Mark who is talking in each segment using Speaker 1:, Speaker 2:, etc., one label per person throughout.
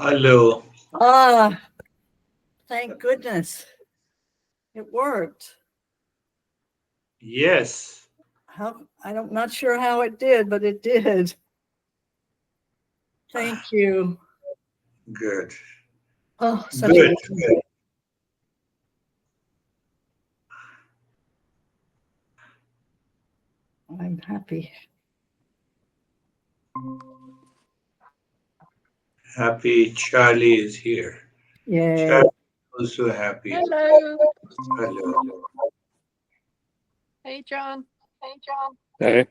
Speaker 1: Hello.
Speaker 2: Ah, thank goodness. It worked.
Speaker 1: Yes.
Speaker 2: I'm not sure how it did, but it did. Thank you.
Speaker 1: Good.
Speaker 2: Oh, such a
Speaker 1: Good.
Speaker 2: relief.
Speaker 1: Good.
Speaker 2: I'm happy.
Speaker 1: Happy Charlie is here.
Speaker 2: Yay.
Speaker 1: Charlie is also happy.
Speaker 3: Hello.
Speaker 1: Hello.
Speaker 3: Hey, John.
Speaker 4: Hey,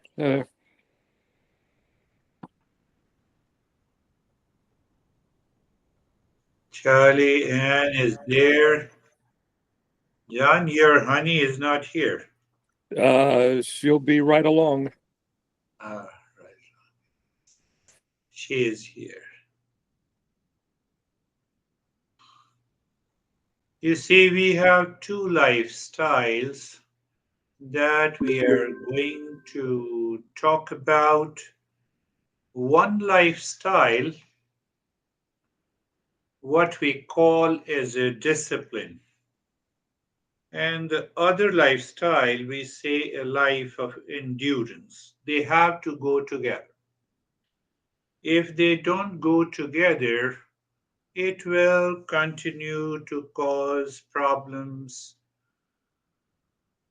Speaker 1: Charlie Ann is there. John, your honey is not here.
Speaker 4: she'll be right along.
Speaker 1: Ah, right. She is here. You see, we have two lifestyles that we are going to talk about. One lifestyle, what we call as a discipline. And the other lifestyle, we say a life of endurance. They have to go together. If they don't go together, it will continue to cause problems,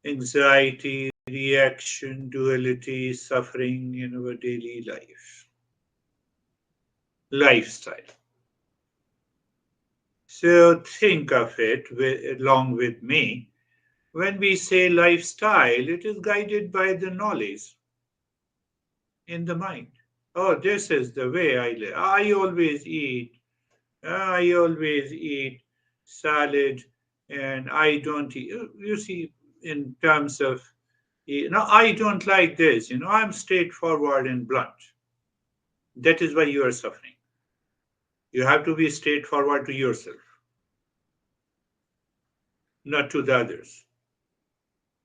Speaker 1: anxiety, reaction, duality, suffering in our daily lifestyle. So think of it along with me. When we say lifestyle, it is guided by the knowledge in the mind. Oh, this is the way I live. I always eat salad and I don't eat. You see, in terms of, I don't like this. I'm straightforward and blunt. That is why you are suffering. You have to be straightforward to yourself, not to the others.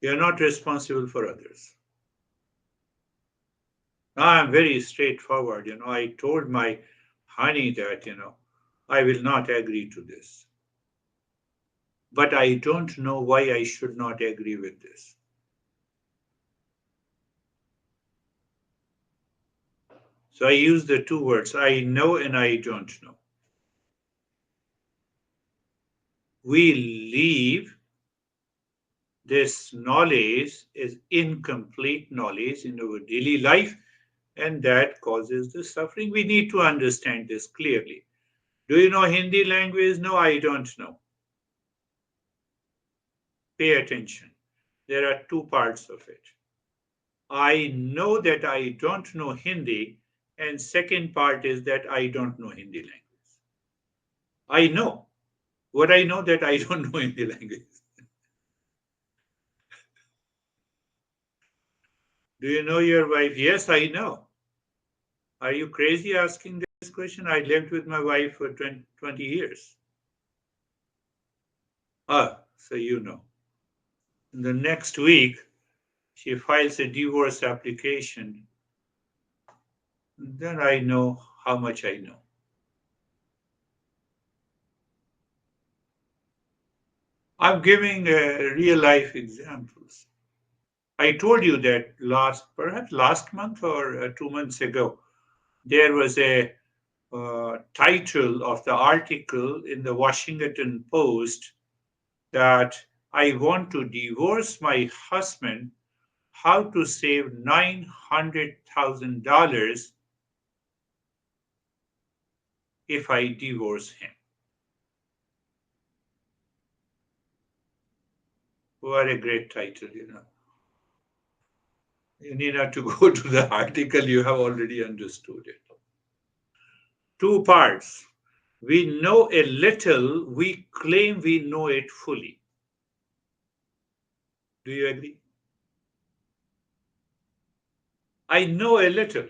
Speaker 1: You're not responsible for others. I'm very straightforward. I told my honey that, I will not agree to this. But I don't know why I should not agree with this. So I use the two words I know and I don't know. We leave this knowledge as incomplete knowledge in our daily life, and that causes the suffering. We need to understand this clearly. Do you know Hindi language? No, I don't know. Pay attention. There are two parts of it. I know that I don't know Hindi, and second part is that I don't know Hindi language. I know. What I know that I don't know Hindi language. Do you know your wife? Yes, I know. Are you crazy asking this question? I lived with my wife for 20 years. Ah, so you know. In the next week, she files a divorce application. Then I know how much I know. I'm giving real life examples. I told you that perhaps last month or 2 months ago, there was a title of the article in the Washington Post that I want to divorce my husband, how to save $900,000 if I divorce him. What a great title. You need not to go to the article, you have already understood it. Two parts. We know a little, we claim we know it fully. Do you agree? I know a little,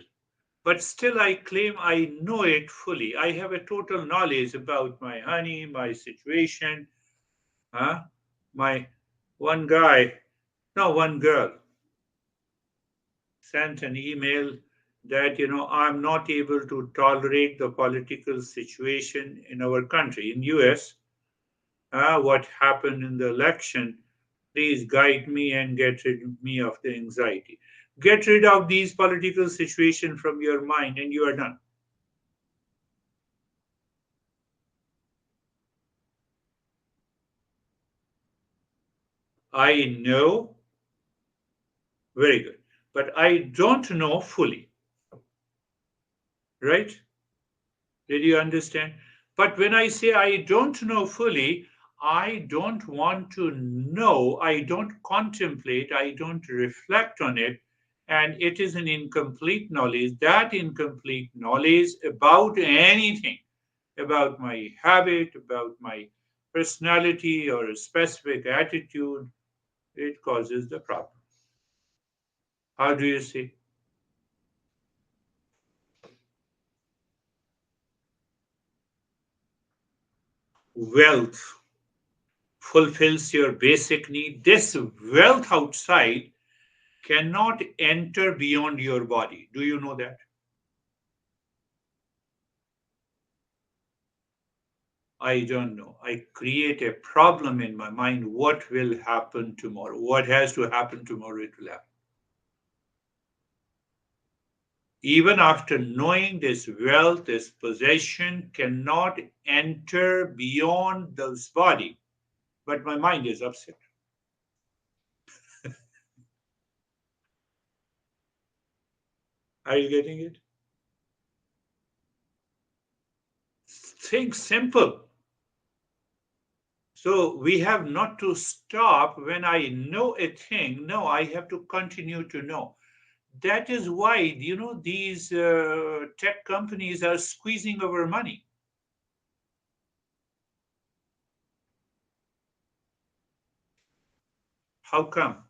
Speaker 1: but still I claim I know it fully. I have a total knowledge about my honey, my situation. Huh? My one guy, no, one girl sent an email that, I'm not able to tolerate the political situation in our country. In US, what happened in the election, please guide me and get rid of me of the anxiety. Get rid of these political situation from your mind and you are done. I know, very good, but I don't know fully, right? Did you understand? But when I say I don't know fully, I don't want to know, I don't contemplate, I don't reflect on it, and it is an incomplete knowledge. That incomplete knowledge about anything, about my habit, about my personality or a specific attitude, it causes the problem. How do you see? Wealth fulfills your basic need. This wealth outside cannot enter beyond your body. Do you know that? I don't know. I create a problem in my mind. What will happen tomorrow? What has to happen tomorrow? It will happen. Even after knowing this wealth, this possession cannot enter beyond this body. But my mind is upset. Are you getting it? Think simple. So we have not to stop when I know a thing. No, I have to continue to know. That is why, these tech companies are squeezing our money. How come?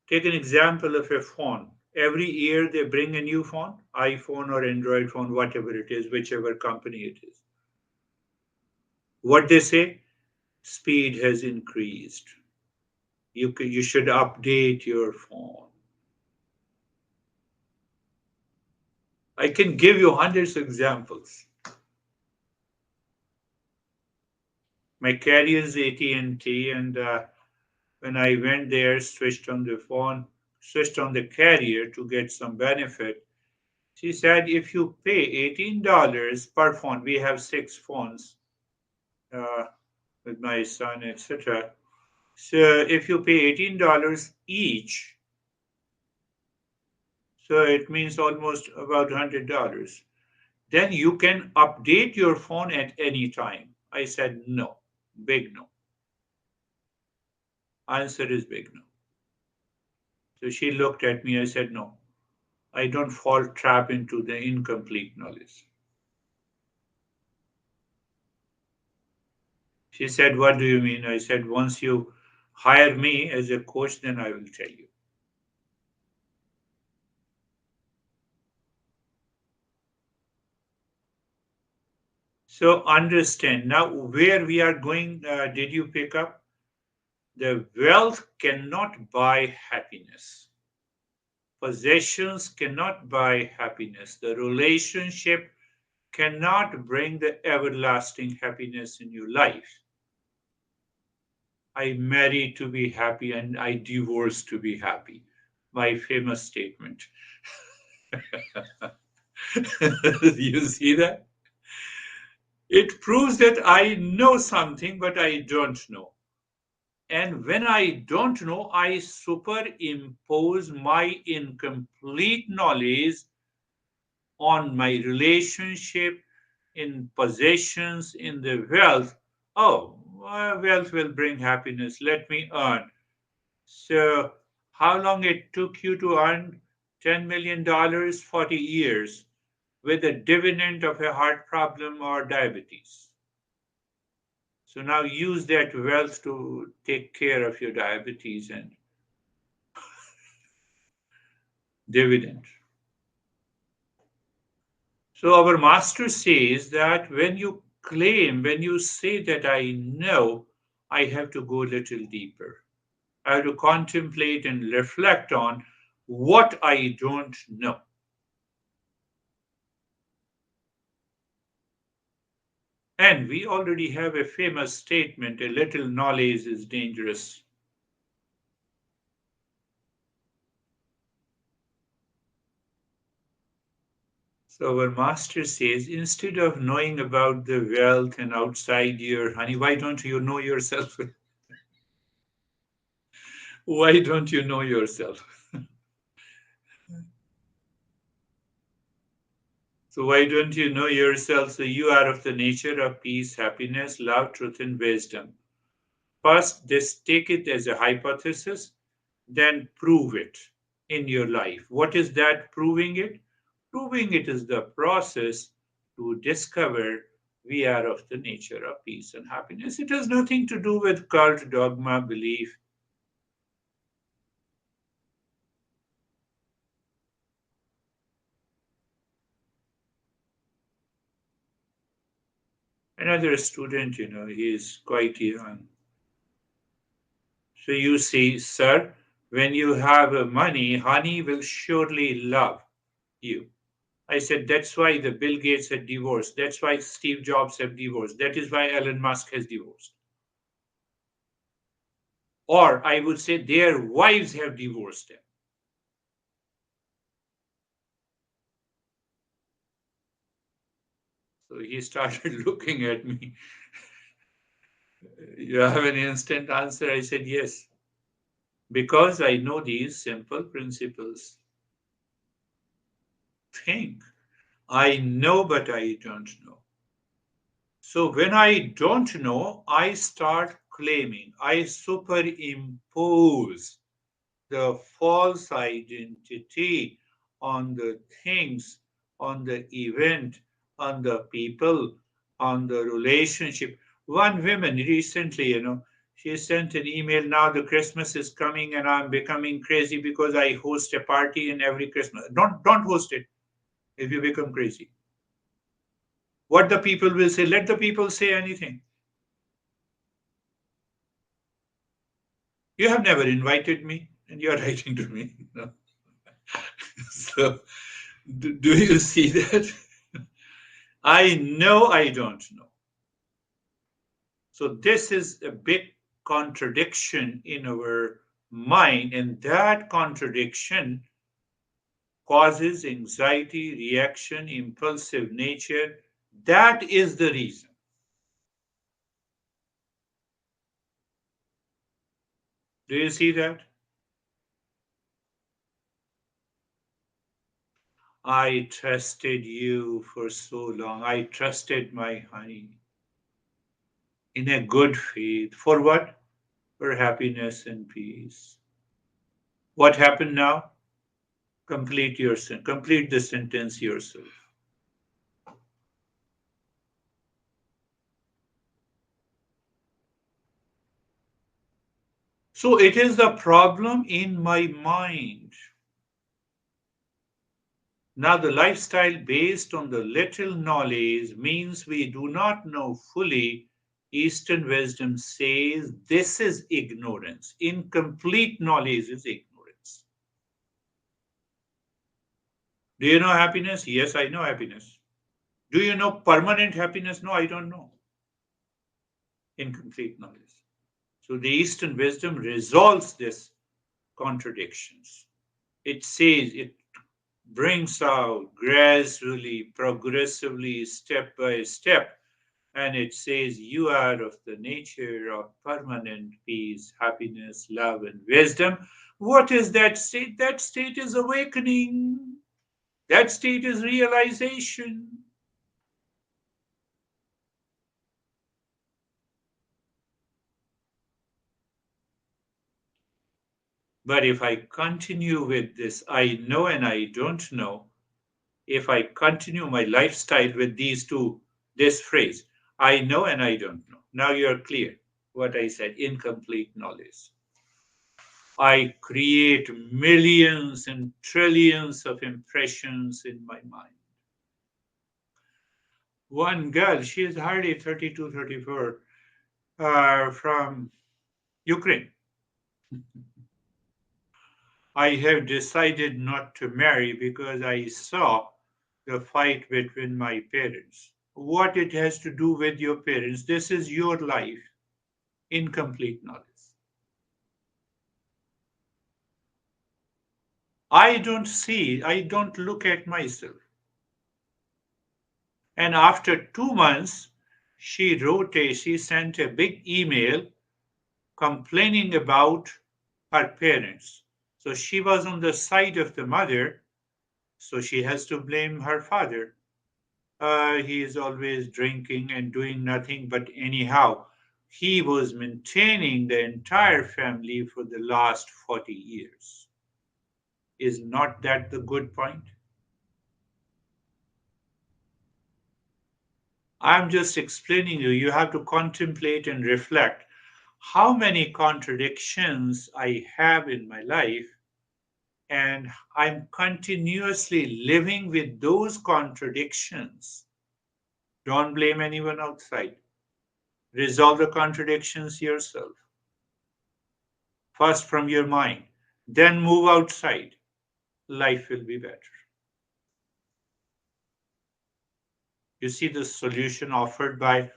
Speaker 1: Take an example of a phone. Every year they bring a new phone, iPhone or Android phone, whatever it is, whichever company it is. What they say? Speed has increased. You should update your phone. I can give you hundreds of examples. My carrier is AT&T, and when I went there, switched on the phone, switched on the carrier to get some benefit, she said if you pay $18 per phone, we have six phones uh, with my son, etc. So if you pay $18 each, so it means almost about $100. Then you can update your phone at any time. I said no, big no. Answer is big no. So she looked at me. I said no. I don't fall trap into the incomplete knowledge. She said, what do you mean? I said, once you hire me as a coach, then I will tell you. So understand now where we are going. Did you pick up? The wealth cannot buy happiness. Possessions cannot buy happiness. The relationship cannot bring the everlasting happiness in your life. I marry to be happy and I divorce to be happy. My famous statement. You see that? It proves that I know something, but I don't know. And when I don't know, I superimpose my incomplete knowledge on my relationship, in possessions, in the wealth. Oh, wealth will bring happiness. Let me earn. So, how long it took you to earn $10 million? 40 years with a dividend of a heart problem or diabetes. So now use that wealth to take care of your diabetes and dividend. So our master says that when you say that I know, I have to go a little deeper. I have to contemplate and reflect on what I don't know. And we already have a famous statement, a little knowledge is dangerous. So our master says, instead of knowing about the wealth and outside your honey, why don't you know yourself? Why don't you know yourself? So why don't you know yourself? So you are of the nature of peace, happiness, love, truth, and wisdom. First, just take it as a hypothesis, then prove it in your life. What is that proving it? Proving it is the process to discover we are of the nature of peace and happiness. It has nothing to do with cult, dogma, belief. Another student, he is quite young. So you see, sir, when you have money, honey will surely love you. I said, that's why the Bill Gates had divorced. That's why Steve Jobs have divorced. That is why Elon Musk has divorced. Or I would say their wives have divorced them. So he started looking at me. You have an instant answer? I said, yes. Because I know these simple principles. Think. I know, but I don't know. So when I don't know, I start claiming. I superimpose the false identity on the things, on the event, on the people, on the relationship. One woman recently, she sent an email. Now the Christmas is coming, and I'm becoming crazy because I host a party in every Christmas. Don't host it if you become crazy. What the people will say, let the people say anything. You have never invited me, and you're writing to me. No. So, do you see that? I know I don't know. So, this is a big contradiction in our mind, and that contradiction causes anxiety, reaction, impulsive nature. That is the reason. Do you see that? I trusted you for so long. I trusted my honey in a good faith. For what? For happiness and peace. What happened now? Complete the sentence yourself. So it is the problem in my mind. Now, the lifestyle based on the little knowledge means we do not know fully. Eastern wisdom says this is ignorance. Incomplete knowledge is ignorance. Do you know happiness? Yes, I know happiness. Do you know permanent happiness? No, I don't know. Incomplete knowledge. So the Eastern wisdom resolves this contradictions. It says it brings out gradually, progressively, step by step, and it says you are of the nature of permanent peace, happiness, love, and wisdom. What is that state? That state is awakening. That state is realization. But if I continue with this, I know and I don't know, if I continue my lifestyle with these two, this phrase, I know and I don't know. Now you're clear what I said, incomplete knowledge. I create millions and trillions of impressions in my mind. One girl, she is hardly 32, 34, from Ukraine. I have decided not to marry because I saw the fight between my parents. What it has to do with your parents? This is your life. Incomplete knowledge. I don't look at myself. And after 2 months, she sent a big email complaining about her parents. So she was on the side of the mother, so she has to blame her father. He is always drinking and doing nothing, but anyhow, he was maintaining the entire family for the last 40 years. Is not that the good point? I'm just explaining you have to contemplate and reflect how many contradictions I have in my life, and I'm continuously living with those contradictions. Don't blame anyone outside. Resolve the contradictions yourself. First from your mind, then move outside. Life will be better. You see the solution offered by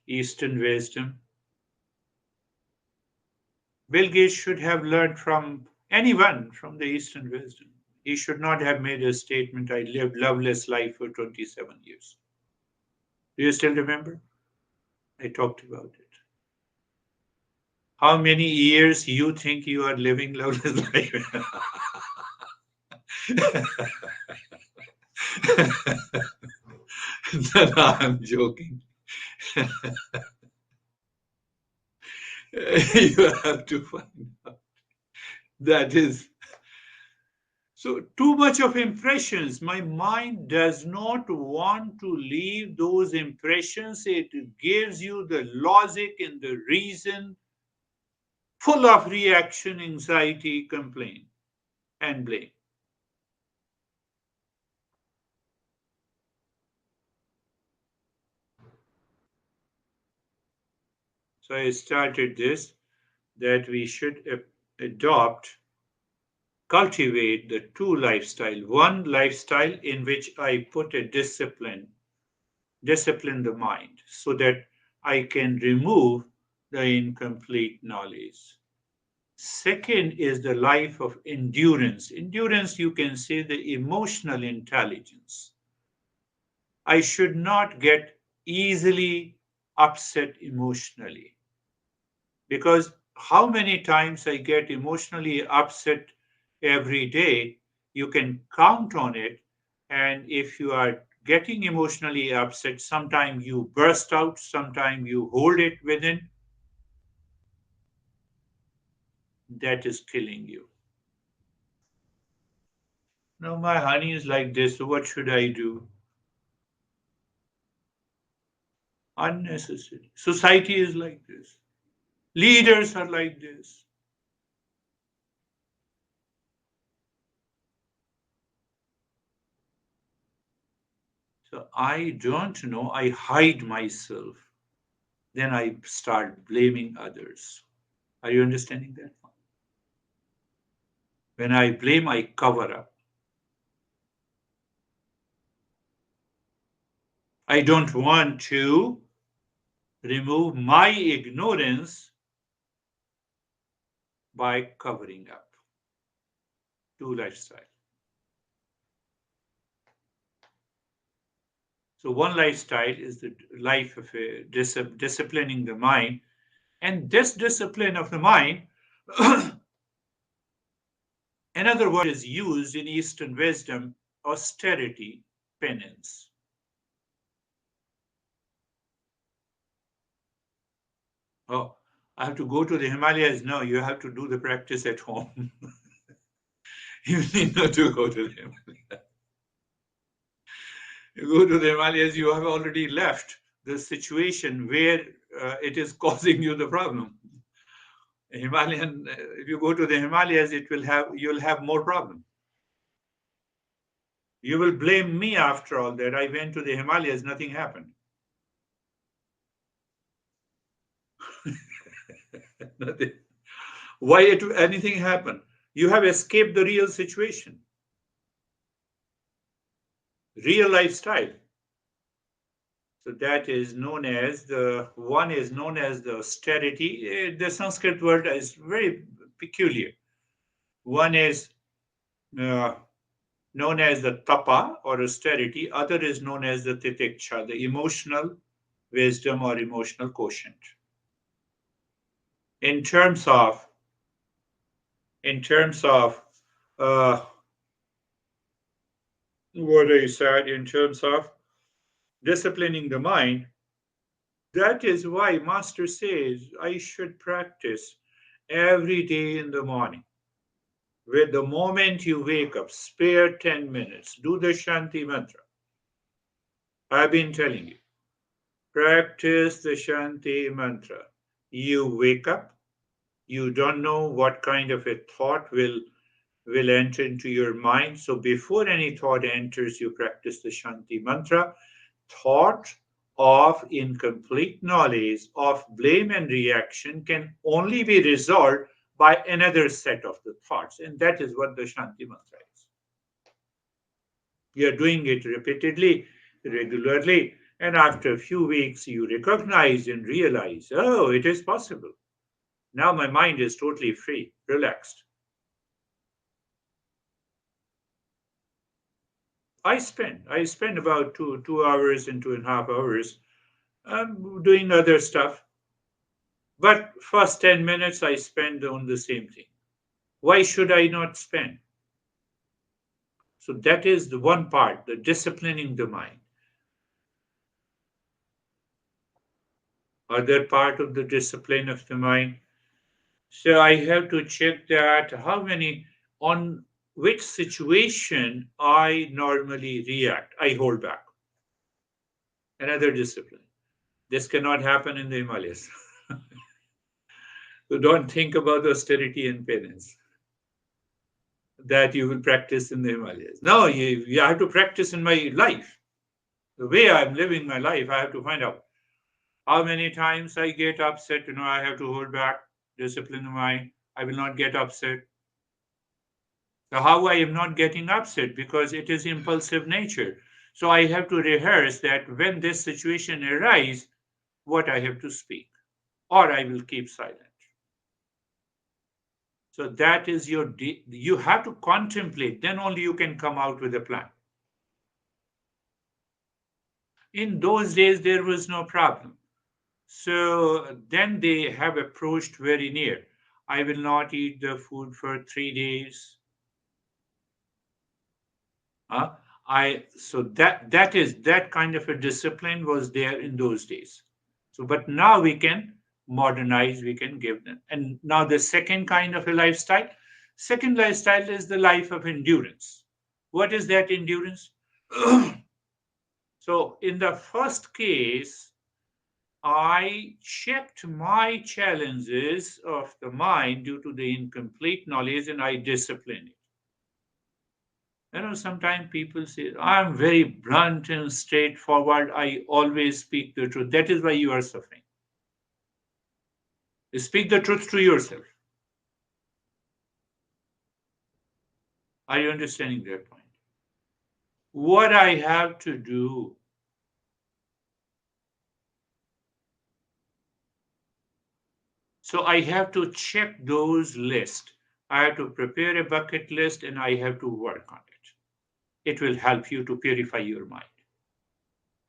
Speaker 1: Eastern wisdom. Bill Gates should have learned from anyone from the Eastern wisdom. He should not have made a statement, I lived loveless life for 27 years. Do you still remember? I talked about it. How many years you think you are living loveless life? No, I'm joking. You have to find out. That is so too much of impressions. My mind does not want to leave those impressions. It gives you the logic and the reason, full of reaction, anxiety, complaint, and blame. So I started this that we should adopt, cultivate the two lifestyle. One lifestyle in which I put a discipline the mind so that I can remove the incomplete knowledge. Second is the life of endurance. Endurance, you can say the emotional intelligence. I should not get easily upset emotionally because how many times I get emotionally upset every day, you can count on it. And if you are getting emotionally upset, sometimes you burst out, sometimes you hold it within, that is killing you. No, my honey is like this, so what should I do? Unnecessary. Society is like this. Leaders are like this. So I don't know. I hide myself. Then I start blaming others. Are you understanding that? When I blame, I cover up. I don't want to remove my ignorance by covering up. Two lifestyle. So one lifestyle is the life of disciplining the mind, and this discipline of the mind, another word is used in Eastern wisdom, austerity, penance. Oh, I have to go to the Himalayas. No, you have to do the practice at home. You need not to go to the Himalayas. You go to the Himalayas, you have already left the situation where it is causing you the problem. Himalayan, if you go to the Himalayas, you'll have more problem. You will blame me after all that. I went to the Himalayas, nothing happened. Nothing. Why anything happened? You have escaped the real situation, real lifestyle. So that is known as the one is known as the austerity. The Sanskrit word is very peculiar. One is uh, known as the tapa or austerity. Other is known as the titiksha, the emotional wisdom or emotional quotient. In terms of in terms of uh, what I said, in terms of disciplining the mind, that is why Master says I should practice every day in the morning. With the moment you wake up, spare 10 minutes, do the Shanti mantra. I've been telling you, practice the Shanti mantra. You wake up, you don't know what kind of a thought will enter into your mind. So before any thought enters, you practice the Shanti mantra. Thought of incomplete knowledge of blame and reaction can only be resolved by another set of the thoughts. And that is what the Shanti mantra is. You are doing it repeatedly, regularly, and after a few weeks, you recognize and realize, oh, it is possible. Now my mind is totally free, relaxed. I spend about two hours and 2.5 hours doing other stuff. But first 10 minutes I spend on the same thing. Why should I not spend? So that is the one part, the disciplining the mind. Other part of the discipline of the mind. So I have to check that how many on which situation I normally react. I hold back. Another discipline. This cannot happen in the Himalayas. So don't think about austerity and penance that you will practice in the Himalayas. No, you have to practice in my life. The way I'm living my life, I have to find out how many times I get upset. I have to hold back, discipline the mind. I will not get upset. So how I am not getting upset because it is impulsive nature. So I have to rehearse that when this situation arises, what I have to speak, or I will keep silent. So that is you have to contemplate, then only you can come out with a plan. In those days, there was no problem. So then they have approached very near. I will not eat the food for 3 days. Uh, so that kind of a discipline was there in those days. So, but now we can modernize, we can give them. And now the second kind of a lifestyle, second lifestyle is the life of endurance. What is that endurance? So in the first case, I checked my challenges of the mind due to the incomplete knowledge and I disciplined it. Sometimes people say, I'm very blunt and straightforward. I always speak the truth. That is why you are suffering. You speak the truth to yourself. Are you understanding that point? What I have to do, so I have to check those lists. I have to prepare a bucket list and I have to work on it. It will help you to purify your mind.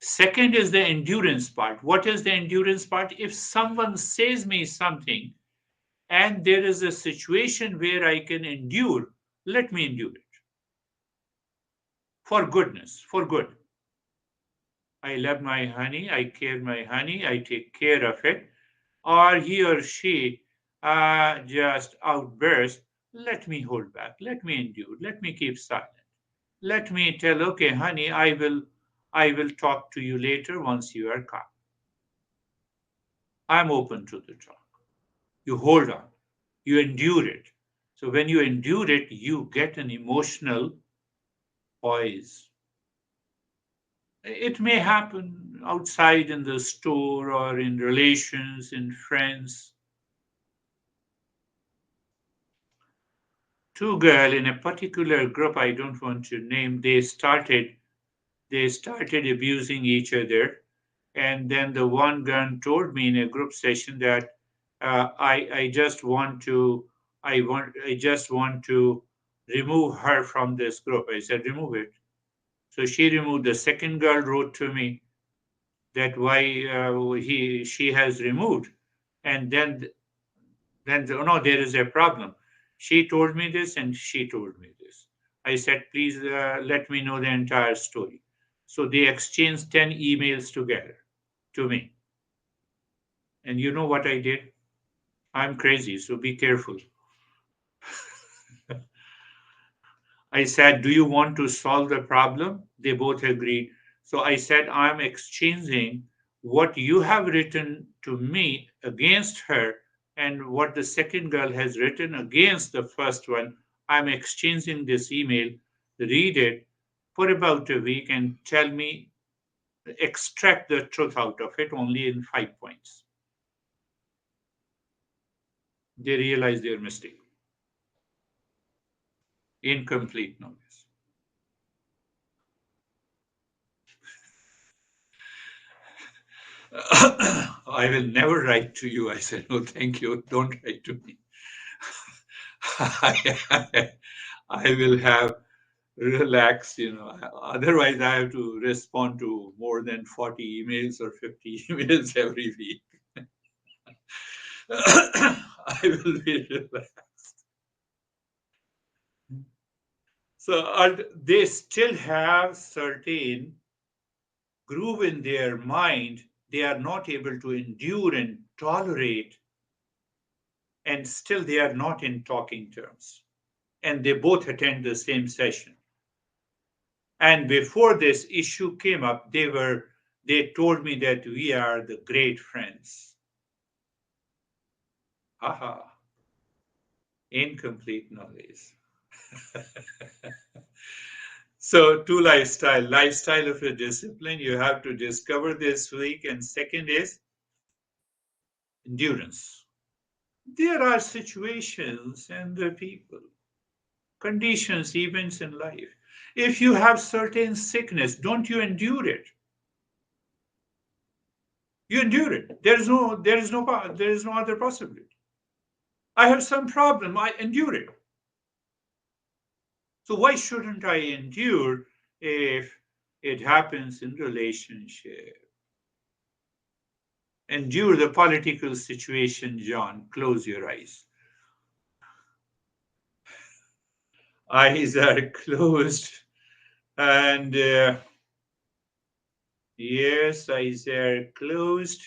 Speaker 1: Second is the endurance part. What is the endurance part? If someone says me something and there is a situation where I can endure, let me endure it. For goodness, for good. I love my honey, I care my honey, I take care of it. Or he or she just outburst, let me hold back, let me endure, let me keep silent. Let me tell, okay, honey, I will talk to you later once you are calm. I'm open to the talk. You hold on, you endure it. So when you endure it, you get an emotional poise. It may happen outside in the store or in relations, in friends. two girls in a particular group I don't want to name, they started abusing each other. And then the one girl told me in a group session that I just want to I just want to remove her from this group. I said remove it. So she removed. The second girl wrote to me that why he she has removed, and then no, there is a problem. She told me this and she told me this. I said please let me know the entire story. So they exchanged 10 emails together to me. And you know what I did? I'm crazy, so be careful. I said, do you want to solve the problem? They both agreed. So I said, I'm exchanging what you have written to me against her and what the second girl has written against the first one. I'm exchanging this email, read it for about a week and tell me, extract the truth out of it only in 5 points. They realize their mistake. Incomplete knowledge. I will never write to you. I said, no, thank you. Don't write to me. I, I will have relax, Otherwise, I have to respond to more than 40 emails or 50 emails every week. I will be relaxed. So they still have certain groove in their mind. They are not able to endure and tolerate, and still they are not in talking terms. And they both attend the same session. And before this issue came up, they told me that we are the great friends. Haha, incomplete knowledge. So two lifestyle of a discipline you have to discover this week. And second is endurance. There are situations and the people, conditions, events in life. If you have certain sickness, don't you endure it? You endure it. There is no other possibility. I have some problem. I endure it. So why shouldn't I endure if it happens in relationship? Endure the political situation, John. Close your eyes. Eyes are closed, and yes, eyes are closed.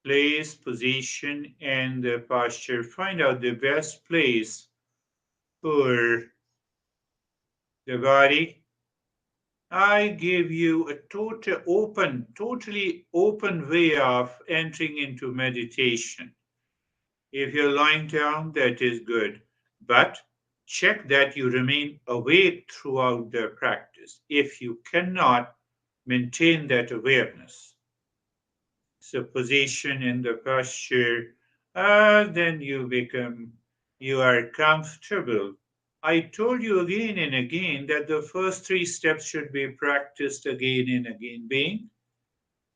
Speaker 1: Place, position, and the posture. Find out the best place for the body. I give you a totally open way of entering into meditation. If you're lying down, that is good. But check that you remain awake throughout the practice. If you cannot maintain that awareness, so position in the posture, then you are comfortable. I told you again and again that the first three steps should be practiced again and again. Being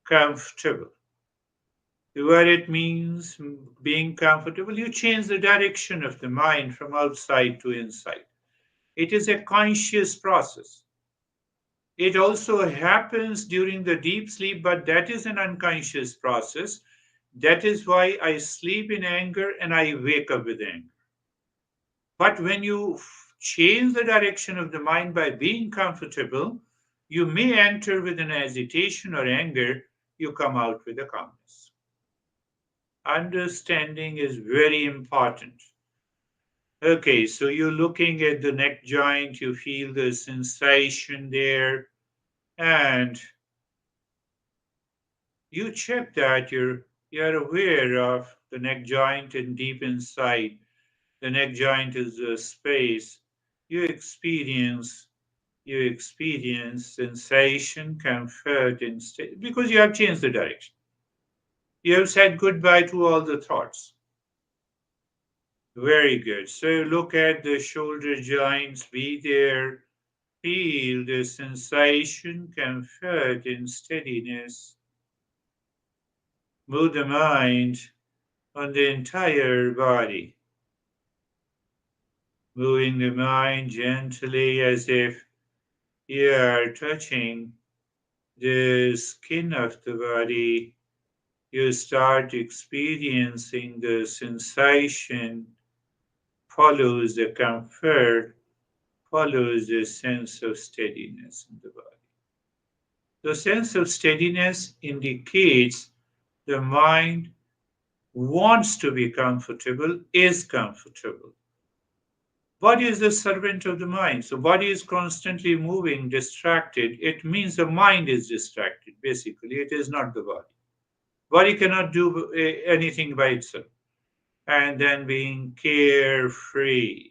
Speaker 1: comfortable. What it means, being comfortable, you change the direction of the mind from outside to inside. It is a conscious process. It also happens during the deep sleep, but that is an unconscious process. That is why I sleep in anger and I wake up with anger. But when you change the direction of the mind by being comfortable, you may enter with an agitation or anger, you come out with a calmness. Understanding is very important. Okay, so you're looking at the neck joint, you feel the sensation there, and you check that you're aware of the neck joint and deep inside. The neck joint is a space. You experience sensation, comfort, and state because you have changed the direction. You have said goodbye to all the thoughts. Very good. So look at the shoulder joints, be there, feel the sensation, comfort, and steadiness. Move the mind on the entire body, moving the mind gently as if you are touching the skin of the body. You start experiencing the sensation, follows the comfort, follows the sense of steadiness in the body. The sense of steadiness indicates the mind wants to be comfortable, is comfortable. Body is the servant of the mind. So body is constantly moving, distracted. It means the mind is distracted, basically. It is not the body. Body cannot do anything by itself. And then being carefree.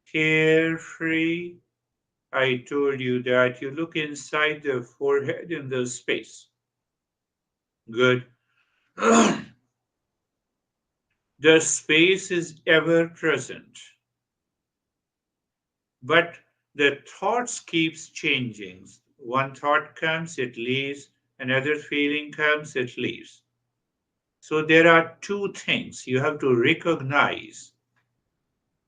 Speaker 1: Carefree, I told you that you look inside the forehead in the space. Good. The space is ever present, but the thoughts keeps changing. One thought comes, it leaves. Another feeling comes, it leaves. So there are two things you have to recognize.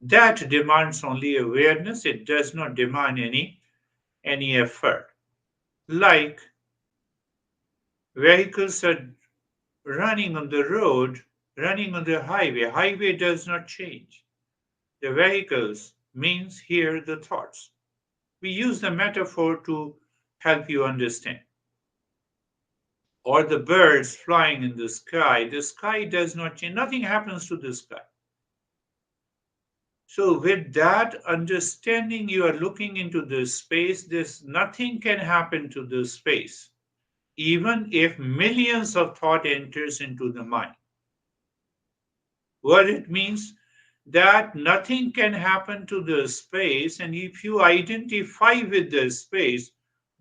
Speaker 1: That demands only awareness. It does not demand any effort. Like vehicles are running on the road, running on the highway. Highway does not change. The vehicles means here the thoughts. We use the metaphor to help you understand. Or the birds flying in the sky does not change, nothing happens to the sky. So, with that understanding, you are looking into the space, this nothing can happen to the space, even if millions of thought enters into the mind. What it means that nothing can happen to the space, and if you identify with the space,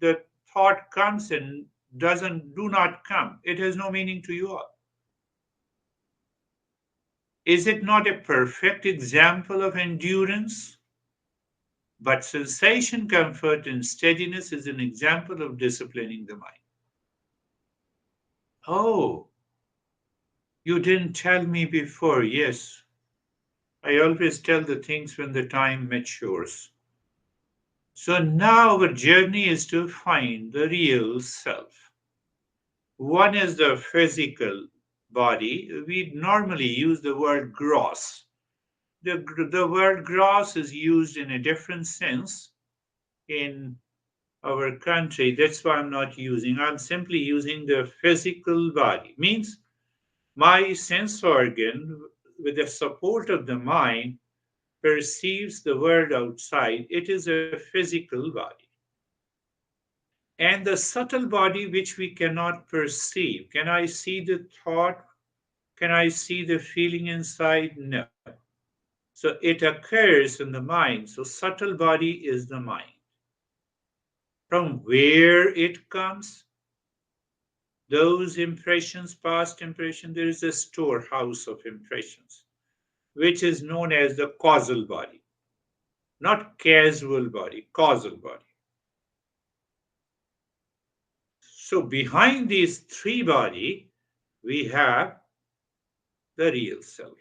Speaker 1: the thought comes and doesn't do not come. It has no meaning to you all. Is it not a perfect example of endurance? But sensation, comfort, and steadiness is an example of disciplining the mind. Oh, you didn't tell me before. Yes, I always tell the things when the time matures. So now our journey is to find the real self. One is the physical body. We normally use the word gross. The word gross is used in a different sense in our country. That's why I'm not using. I'm simply using the physical body. Means my sense organ, with the support of the mind, perceives the world outside. It is a physical body. And the subtle body which we cannot perceive. Can I see the thought? Can I see the feeling inside? No. So it occurs in the mind. So subtle body is the mind. From where it comes, those impressions, past impression, there is a storehouse of impressions, which is known as the causal body, not casual body, causal body. So behind these three body, we have the real self.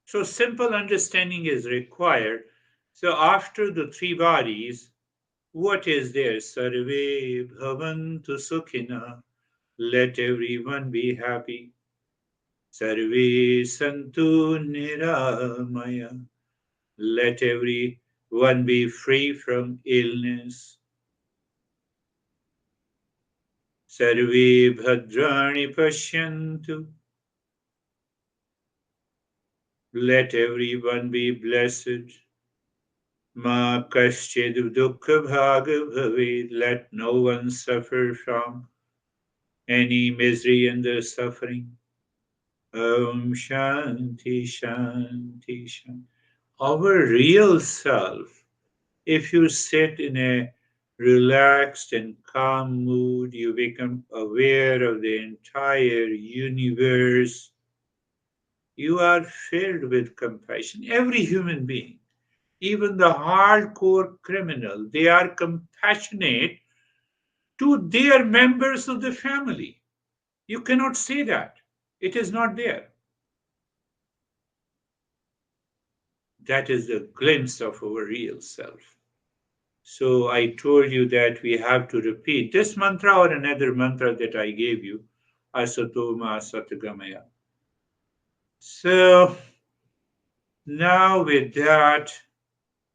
Speaker 1: So simple understanding is required. So after the three bodies, what is there? Sarve bhavantu sukhina. Let everyone be happy. Sarve santu niramaya. Let everyone be free from illness. Sarve bhadrani pashyantu. Let everyone be blessed. Ma kaschid dukkha bhaga bhavid. Let no one suffer from any misery and the suffering. Om Shanti Shanti Shanti. Our real self, if you sit in a relaxed and calm mood, you become aware of the entire universe. You are filled with compassion. Every human being, even the hardcore criminal, they are compassionate to their members of the family. You cannot say that. It is not there. That is the glimpse of our real self. So I told you that we have to repeat this mantra or another mantra that I gave you, Asatoma Satgamaya. So now with that,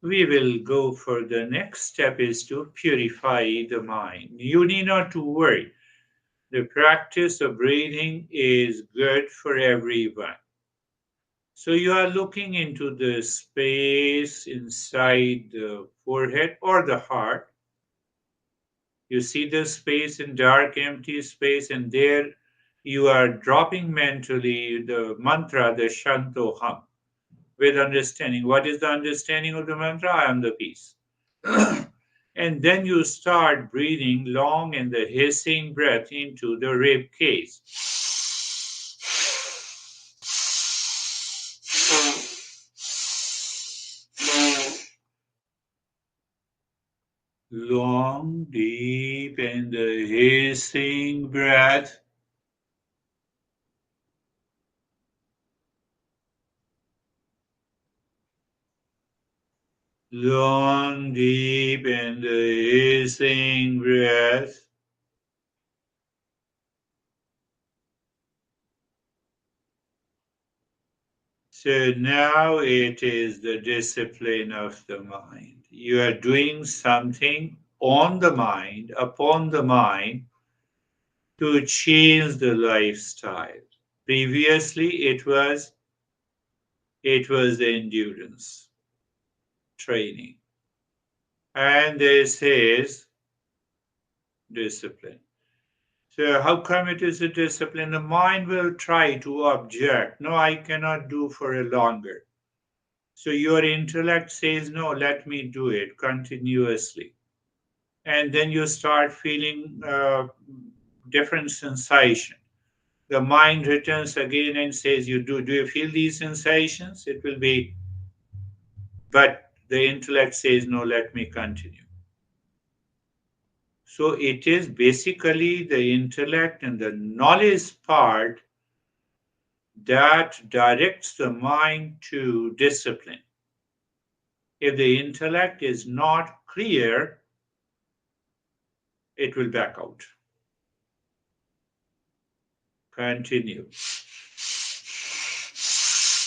Speaker 1: we will go for the next step is to purify the mind. You need not to worry. The practice of breathing is good for everyone. So you are looking into the space inside the forehead or the heart. You see the space in dark, empty space, and there you are dropping mentally the mantra, the Shantoham, with understanding. What is the understanding of the mantra? I am the peace. And then you start breathing long and the hissing breath into the rib cage. Long, deep, and the hissing breath. Long, deep, and the hissing breath. So now it is the discipline of the mind. You are doing something on the mind, upon the mind, to change the lifestyle. Previously, it was the endurance training, and this is discipline. So, how come it is a discipline? The mind will try to object. No, I cannot do for a longer. So, your intellect says, no, let me do it continuously. And then you start feeling different sensation. The mind returns again and says, do you feel these sensations? It will be, but the intellect says, no, let me continue. So it is basically the intellect and the knowledge part that directs the mind to discipline. If the intellect is not clear, it will back out. Continue.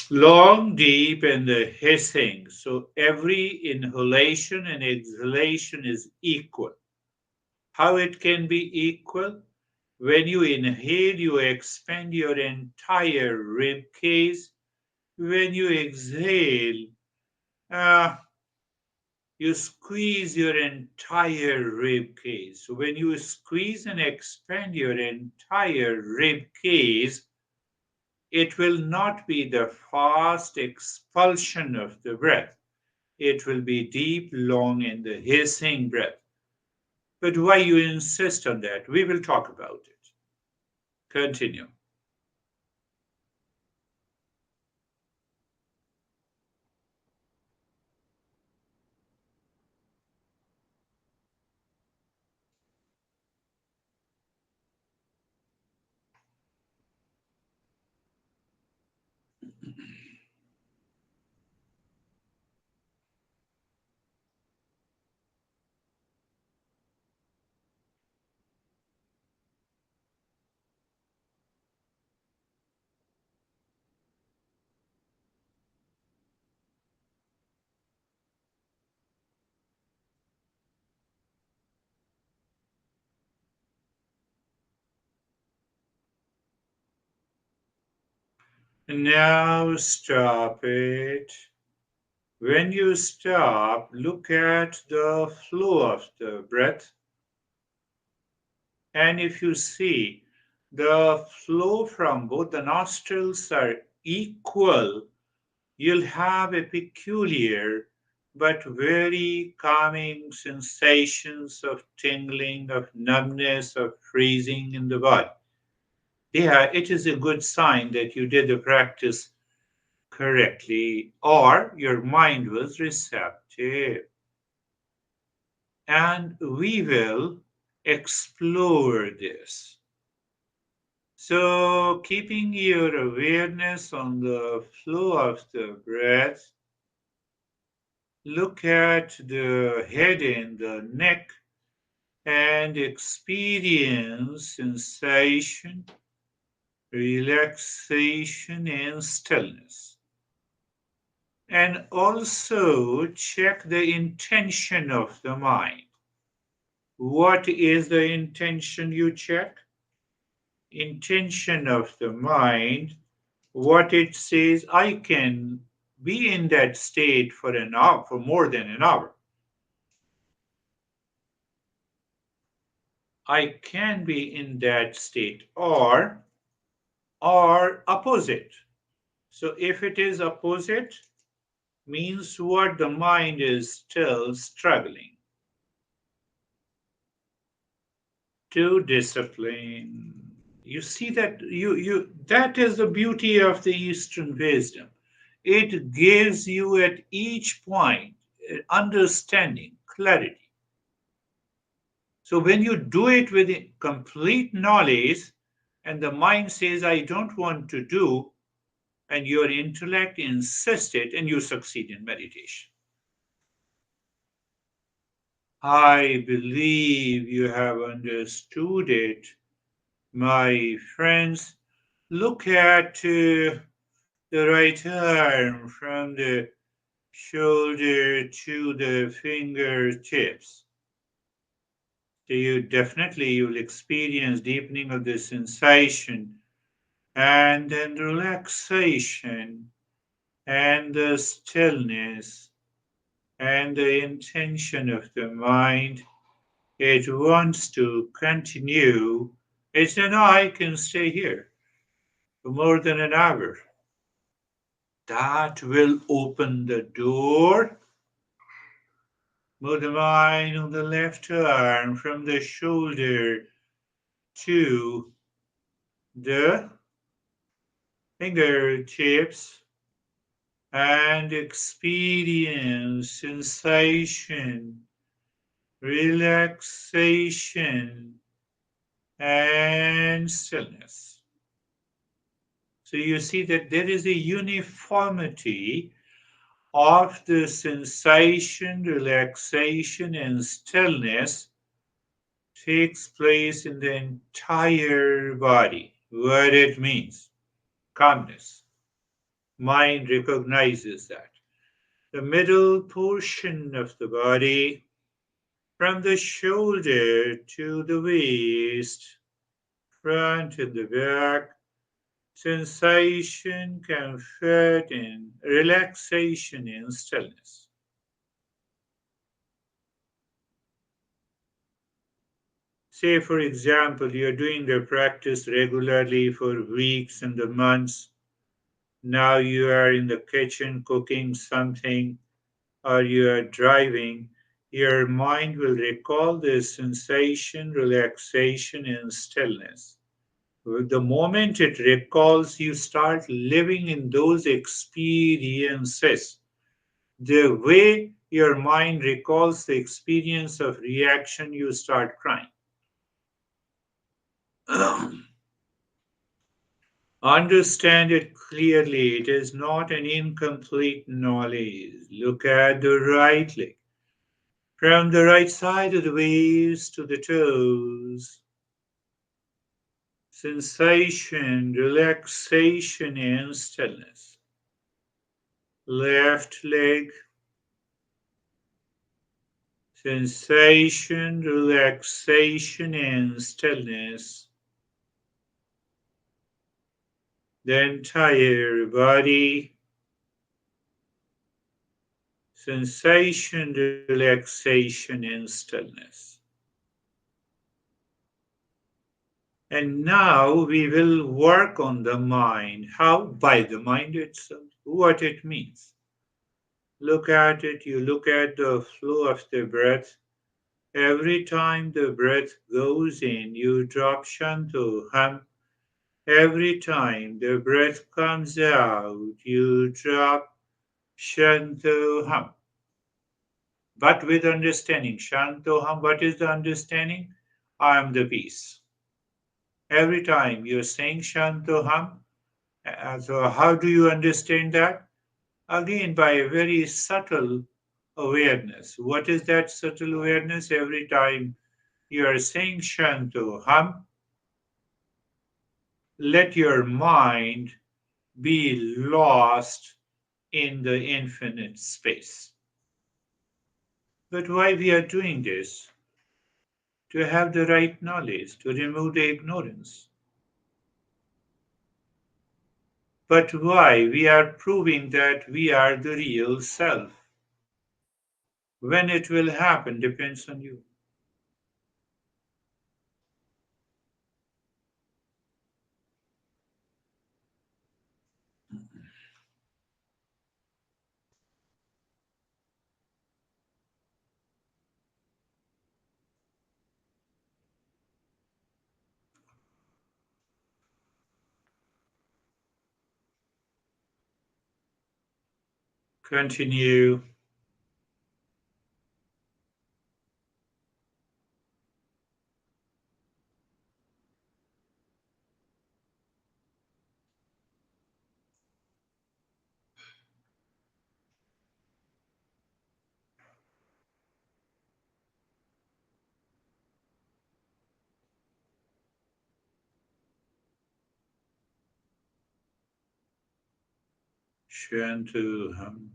Speaker 1: Long, deep, and the hissing. So every inhalation and exhalation is equal. How it can be equal? When you inhale, you expand your entire rib cage. When you exhale, uh, you squeeze your entire rib cage. So when you squeeze and expand your entire rib cage, it will not be the fast expulsion of the breath. It will be deep, long, and the hissing breath. But why you insist on that? We will talk about it. Continue. Now stop it. When you stop, look at the flow of the breath. And if you see the flow from both the nostrils are equal, you'll have a peculiar but very calming sensations of tingling, of numbness, of freezing in the body. Yeah, it is a good sign that you did the practice correctly, or your mind was receptive. And we will explore this. So, keeping your awareness on the flow of the breath, look at the head and the neck and experience sensation, relaxation, and stillness. And also check the intention of the mind. What is the intention you check? Intention of the mind, what it says, I can be in that state for an hour, for more than an hour. I can be in that state, or opposite. So if it is opposite, means what, the mind is still struggling to discipline. You see that you that is the beauty of the Eastern wisdom. It gives you at each point understanding, clarity. So when you do it with complete knowledge, and the mind says, I don't want to do, and your intellect insists it, and you succeed in meditation. I believe you have understood it, my friends. Look at the right arm from the shoulder to the fingertips. So you will experience deepening of the sensation and then relaxation and the stillness and the intention of the mind. It wants to continue. It's an I can stay here for more than an hour. That will open the door. Move the mind on the left arm from the shoulder to the fingertips and experience sensation, relaxation, and stillness. So you see that there is a uniformity of the sensation, relaxation, and stillness takes place in the entire body. What it means, calmness. Mind recognizes that. The middle portion of the body, from the shoulder to the waist, front and the back, sensation, comfort, and relaxation and stillness. Say, for example, you're doing the practice regularly for weeks and the months. Now you are in the kitchen cooking something, or you are driving. Your mind will recall this sensation, relaxation, and stillness. The moment it recalls, you start living in those experiences. The way your mind recalls the experience of reaction, you start crying. Understand it clearly. It is not an incomplete knowledge. Look at the right leg. From the right side of the waist to the toes. Sensation, relaxation, and stillness. Left leg. Sensation, relaxation, and stillness. The entire body. Sensation, relaxation, and stillness. And now we will work on the mind. How? By the mind itself. What it means. Look at it, you look at the flow of the breath. Every time the breath goes in, you drop shanto, hum, Every time the breath comes out, you drop Shantoham. But with understanding. Shantoham, what is the understanding? I am the peace. Every time you're saying Shantoham, so how do you understand that? Again, by a very subtle awareness. What is that subtle awareness? Every time you are saying Shantoham, let your mind be lost in the infinite space. But why we are doing this? To have the right knowledge, to remove the ignorance. But why? We are proving that we are the real self. When it will happen depends on you. Continue. Shantuham.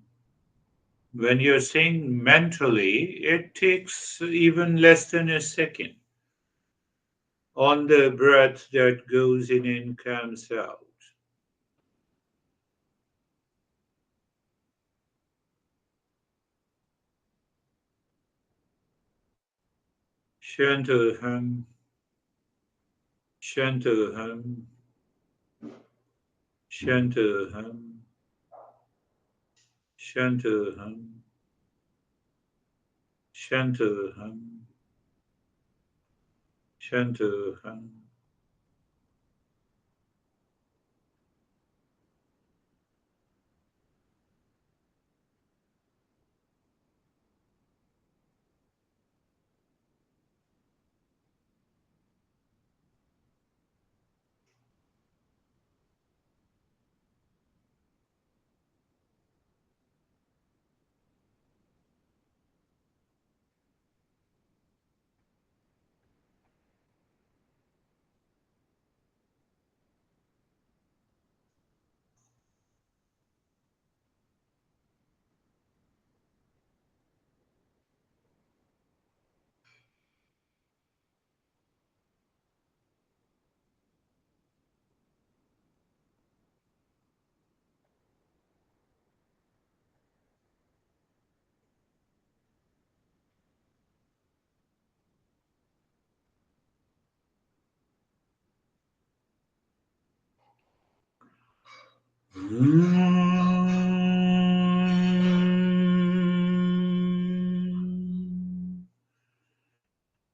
Speaker 1: When you're saying mentally, it takes even less than a second on the breath that goes in and comes out. Shantuham, Shantuham, Shantuham, Shantuham, Shantuham, Shantuham.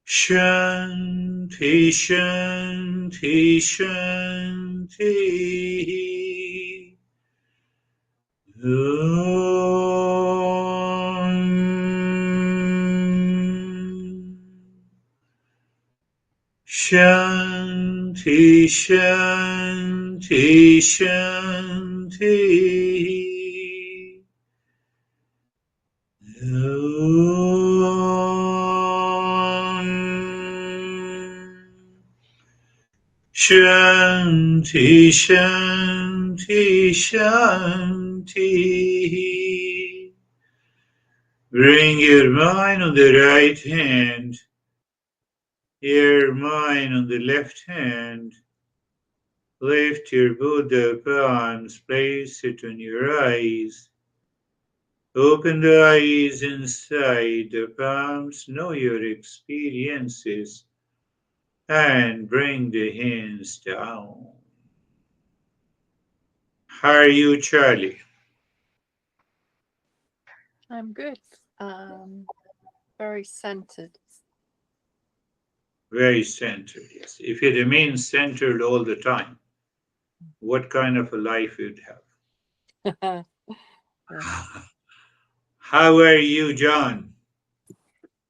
Speaker 1: Shanti, Shanti, Shanti. Om. Shanti, Shanti, Shanti. Om. Shanti, Shanti, Shanti. Bring your mind on the right hand, your mind on the left hand. Lift your Buddha palms, place it on your eyes. Open the eyes inside the palms, know your experiences, and bring the hands down. How are you, Charlie?
Speaker 2: I'm good. Very centered.
Speaker 1: Very centered, yes. If you remain centered all the time, what kind of a life you'd have.
Speaker 3: Yeah.
Speaker 1: How are you, John?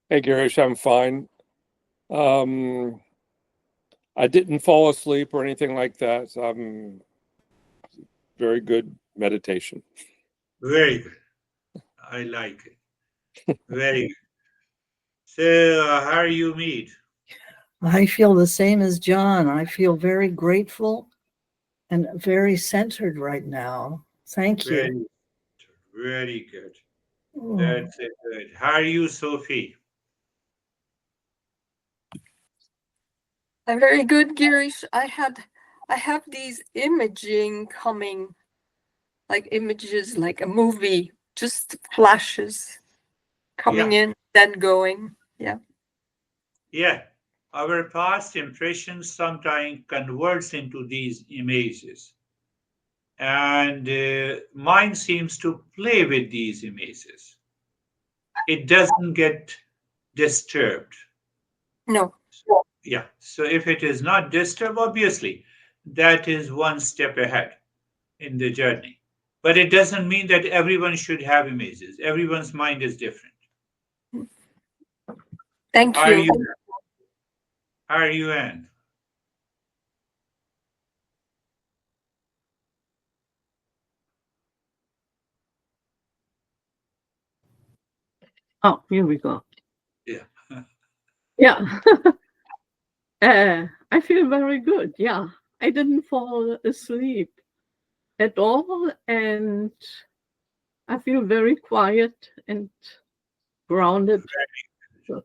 Speaker 4: Hey, Girish, I'm fine. I didn't fall asleep or anything like that. So I'm very good meditation.
Speaker 1: Very good. I like it. Very good. So, how are you, meet?
Speaker 2: I feel the same as John. I feel very grateful and very centered right now. Thank you.
Speaker 1: Very, very good.
Speaker 2: Oh,
Speaker 1: That's it. Good. How are you, Sophie?
Speaker 3: I'm very good, Girish. I have these imaging coming, like images, like a movie, just flashes coming
Speaker 1: Yeah.
Speaker 3: in, then going. Yeah.
Speaker 1: Yeah. Our past impressions sometimes converts into these images. And mind seems to play with these images. It doesn't get disturbed.
Speaker 3: No.
Speaker 1: Yeah. So if it is not disturbed, obviously, that is one step ahead in the journey. But it doesn't mean that everyone should have images. Everyone's mind is different.
Speaker 3: Thank
Speaker 1: How are
Speaker 3: you.
Speaker 1: you? How are you, Anne?
Speaker 5: Oh, here we go.
Speaker 1: Yeah.
Speaker 5: Yeah. I feel very good. Yeah. I didn't fall asleep at all. And I feel very quiet and grounded. So,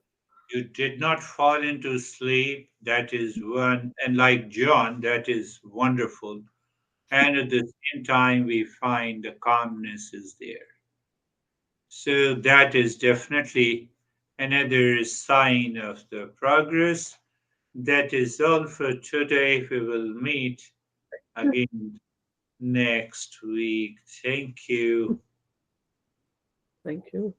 Speaker 1: You did not fall into sleep. That is one. And like John, that is wonderful. And at the same time, we find the calmness is there. So that is definitely another sign of the progress. That is all for today. We will meet again next week. Thank you.
Speaker 5: thank you.